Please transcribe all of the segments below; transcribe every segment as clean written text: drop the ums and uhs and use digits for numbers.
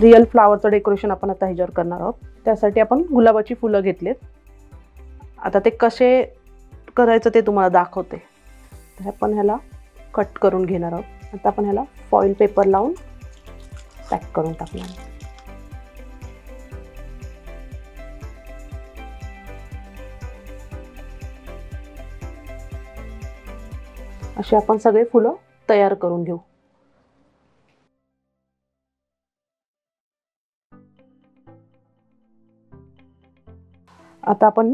Real फ्लावरचं decoration आपण आता ह्याच्यावर करणार आहोत. त्यासाठी आपण गुलाबाची फुलं घेतलेत. आता ते कसे करायचं ते तुम्हाला दाखवते. तर आपण ह्याला कट करून घेणार आहोत. आता आपण ह्याला फॉईल पेपर लावून पॅक करून टाकणार आहोत. असे आपण सगळे फुलं तयार करून घेऊ. आता आपण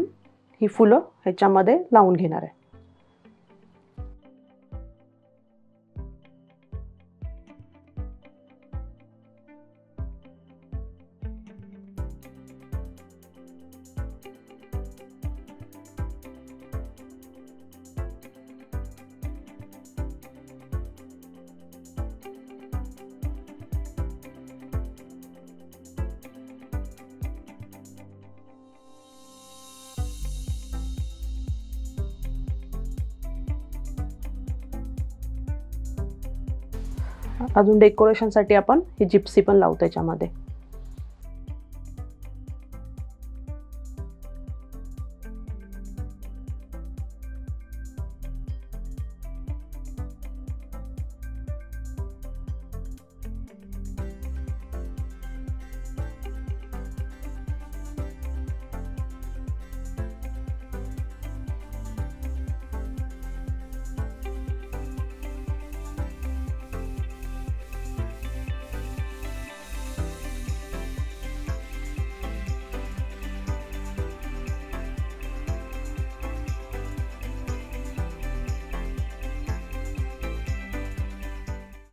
ही फुलं ह्याच्यामध्ये लावून घेणार आहे. अजून डेकोरेशनसाठी आपण ही जिप्सी पण लावतो याच्यामध्ये.